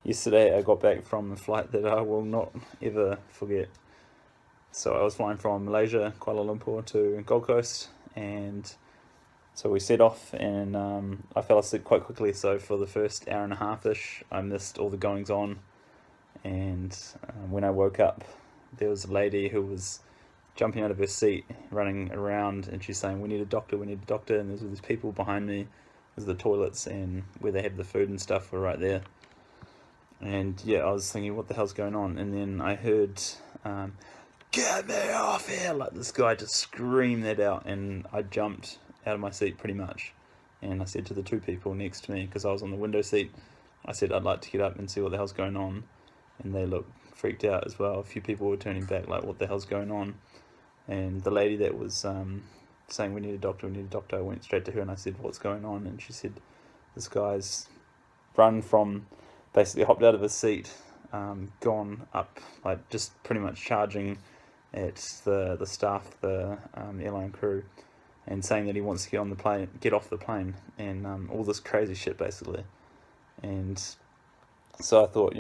Yesterday I got back from a flight that I will not ever forget. So I was flying from Malaysia, Kuala Lumpur to Gold Coast, and so we set off, and I fell asleep quite quickly. So for the first hour and a half-ish, I missed all the goings on, and when I woke up, there was a lady who was jumping out of her seat, running around, and she's saying, we need a doctor, and there's all these people behind me. There's the toilets and where they have the food and stuff were right there. And yeah, I was thinking, what the hell's going on? And then I heard, get me off here! Like this guy just screamed that out, and I jumped out of my seat pretty much. And I said to the two people next to me, because I was on the window seat, I said, I'd like to get up and see what the hell's going on. And they looked freaked out as well. A few people were turning back, like, what the hell's going on? And the lady that was saying, we need a doctor, I went straight to her and I said, what's going on? And she said, this guy's run from, basically hopped out of his seat, gone up, like just pretty much charging at the staff, the airline crew, and saying that he wants to get off the plane, and all this crazy shit basically. And so I thought,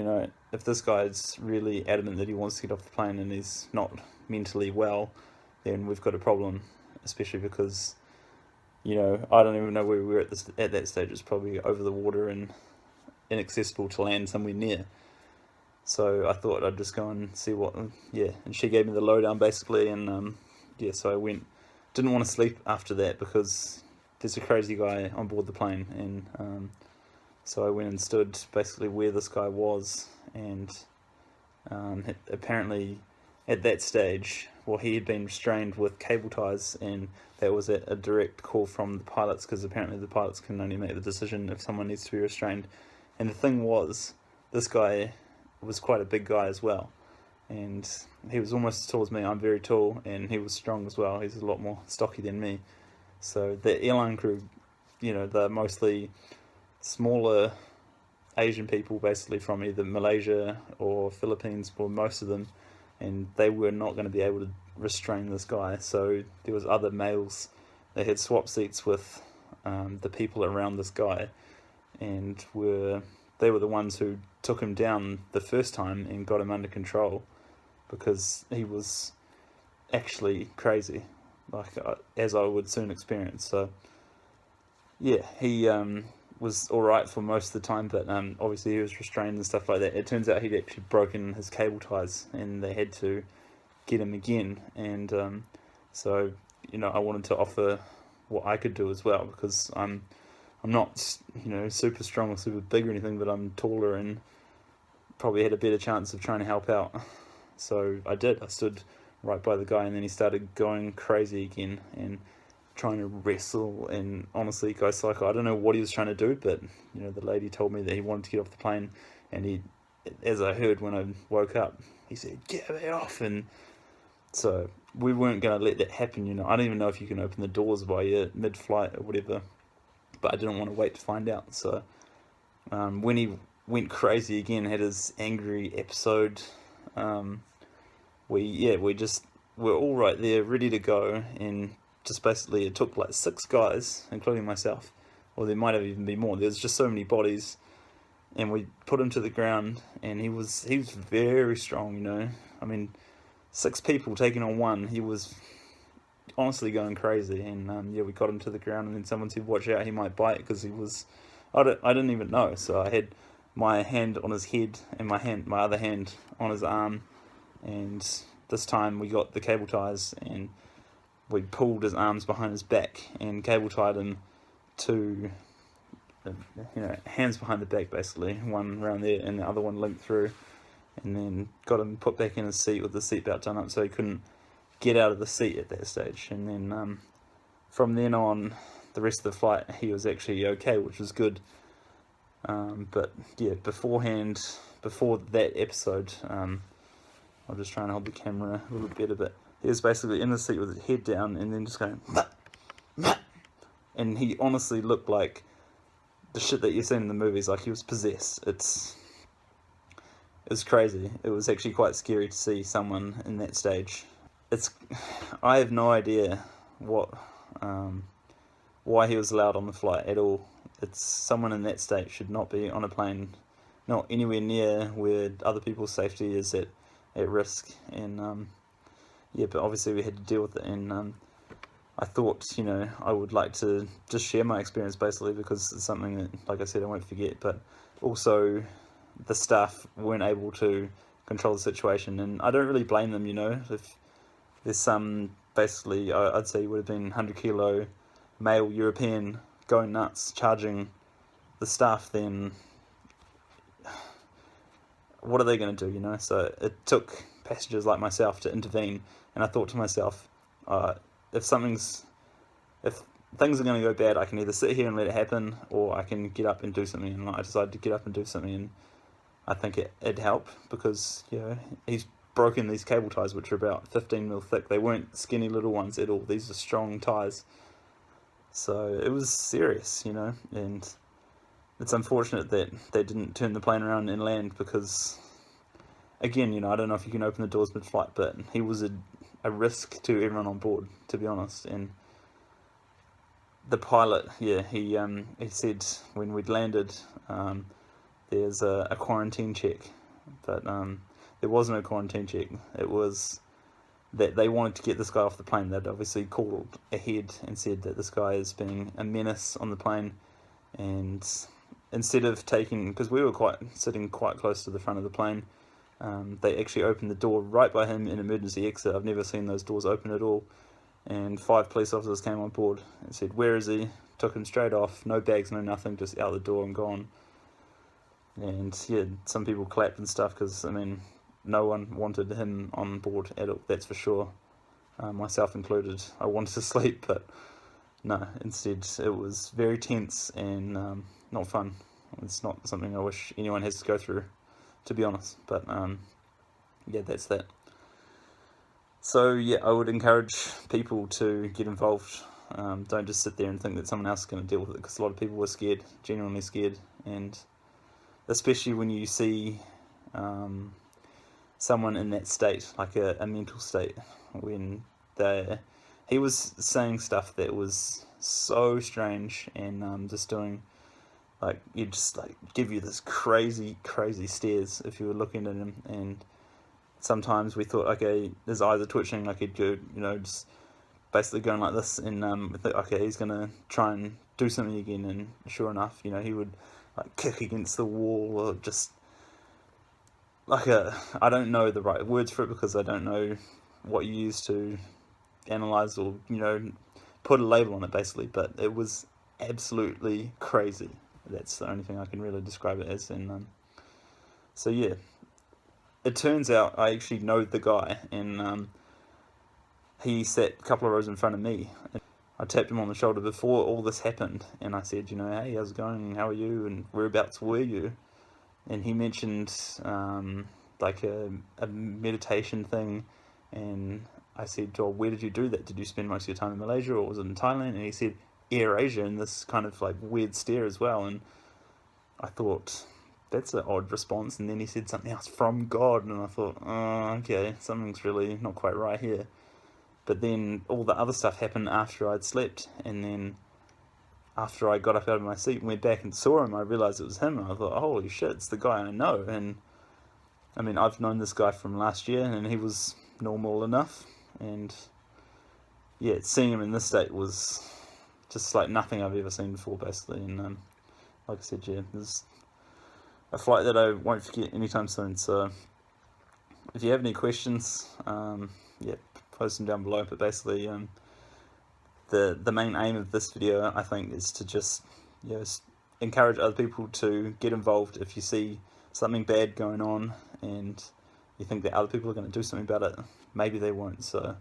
if this guy's really adamant that he wants to get off the plane and he's not mentally well, then we've got a problem, especially because, I don't even know where we were at that stage. It's probably over the water and inaccessible to land somewhere near. So I thought I'd just go and see and she gave me the lowdown basically, and so I went. Didn't want to sleep after that because there's a crazy guy on board the plane, and so I went and stood basically where this guy was, and apparently at that stage, he had been restrained with cable ties, and that was at a direct call from the pilots, because apparently the pilots can only make the decision if someone needs to be restrained. And the thing was, this guy was quite a big guy as well, and he was almost as tall as me. I'm very tall, and he was strong as well. He's a lot more stocky than me. So the airline crew, they're mostly smaller Asian people, basically from either Malaysia or Philippines, or most of them, and they were not going to be able to restrain this guy. So there was other males. They had swapped seats with the people around this guy, and they were the ones who took him down the first time and got him under control, because he was actually crazy, like as I would soon experience. So yeah, he was alright for most of the time, but obviously he was restrained and stuff like that. It turns out he'd actually broken his cable ties, and they had to get him again. And so I wanted to offer what I could do as well, because I'm not super strong or super big or anything, but I'm taller and probably had a better chance of trying to help out. So I did. I stood right by the guy, and then he started going crazy again and trying to wrestle, and honestly go psycho. I don't know what he was trying to do, but the lady told me that he wanted to get off the plane, and he, as I heard when I woke up, he said, get me off. And so we weren't going to let that happen. I don't even know if you can open the doors while you're mid-flight or whatever, but I didn't want to wait to find out. So when he went crazy again, had his angry episode, we're all right there ready to go, and just basically it took like 6 guys, including myself, or there might have even been more. There's just so many bodies, and we put him to the ground, and he was very strong. I mean, 6 people taking on one. He was honestly going crazy, and we got him to the ground, and then someone said, watch out, he might bite, because he was, I didn't even know. So I had my hand on his head and my other hand on his arm, and this time we got the cable ties, and we pulled his arms behind his back and cable tied him to, hands behind the back basically, one around there and the other one linked through, and then got him put back in his seat with the seatbelt done up so he couldn't get out of the seat at that stage. And then from then on, the rest of the flight, he was actually okay, which was good. But yeah, before that episode, I'll just try and hold the camera a little better, but he was basically in the seat with his head down, and then just going, and he honestly looked like the shit that you've seen in the movies, like he was possessed. It was crazy. It was actually quite scary to see someone in that stage. I have no idea why he was allowed on the flight at all. Someone in that state should not be on a plane not anywhere near where other people's safety is at risk. And yeah, but obviously we had to deal with it, and I thought, I would like to just share my experience basically, because it's something that, like I said, I won't forget. But also, the staff weren't able to control the situation, and I don't really blame them. If there's some, basically, I'd say would have been 100-kilo male European going nuts, charging the staff, then what are they going to do? So it took passengers like myself to intervene, and I thought to myself, if things are going to go bad, I can either sit here and let it happen, or I can get up and do something. And I decided to get up and do something, and I think it'd help, because he's broken these cable ties, which are about 15 mil thick. They weren't skinny little ones at all. These are strong ties. So it was serious, and it's unfortunate that they didn't turn the plane around and land, because, again, I don't know if you can open the doors mid-flight, but he was a risk to everyone on board, to be honest. And the pilot, he said when we'd landed, there's a quarantine check, but there was no quarantine check. It was that they wanted to get this guy off the plane. They'd obviously called ahead and said that this guy is being a menace on the plane, and instead of taking, because we were sitting quite close to the front of the plane, they actually opened the door right by him in emergency exit. I've never seen those doors open at all. And 5 police officers came on board and said, "Where is he?" Took him straight off, no bags, no nothing, just out the door and gone. And yeah, some people clapped and stuff, because no one wanted him on board at all, that's for sure, myself included. I wanted to sleep, but no, instead it was very tense and not fun. It's not something I wish anyone has to go through, to be honest. But yeah, that's that. So yeah, I would encourage people to get involved. Don't just sit there and think that someone else is going to deal with it, because a lot of people were scared, genuinely scared. And especially when you see someone in that state, like a mental state, when he was saying stuff that was so strange, and just doing, like, he'd just like give you this crazy stares if you were looking at him. And sometimes we thought, okay, his eyes are twitching, like he'd go, just basically going like this, and we thought, okay, he's gonna try and do something again. And sure enough, he would like kick against the wall, or just like I don't know the right words for it, because I don't know what you use to analyze or put a label on it, basically. But it was absolutely crazy. That's the only thing I can really describe it as. And so yeah, it turns out I actually know the guy, and he sat a couple of rows in front of me. I tapped him on the shoulder before all this happened, and I said, "Hey, how's it going? How are you? And whereabouts were you?" And he mentioned like a meditation thing, and I said, "Oh, where did you do that? Did you spend most of your time in Malaysia, or was it in Thailand?" And he said, "Air Asia," and this kind of like weird stare as well. And I thought, that's an odd response. And then he said something else, "From God," and I thought, oh, okay, something's really not quite right here. But then all the other stuff happened after I'd slept, and then after I got up out of my seat and went back and saw him, I realised it was him. And I thought, holy shit, it's the guy I know. And I've known this guy from last year, and he was normal enough. And yeah, seeing him in this state was just like nothing I've ever seen before, basically. And like I said, yeah, there's a flight that I won't forget anytime soon. So if you have any questions, yeah, post them down below. But basically, the main aim of this video, I think, is to just encourage other people to get involved. If you see something bad going on and you think that other people are going to do something about it, maybe they won't. So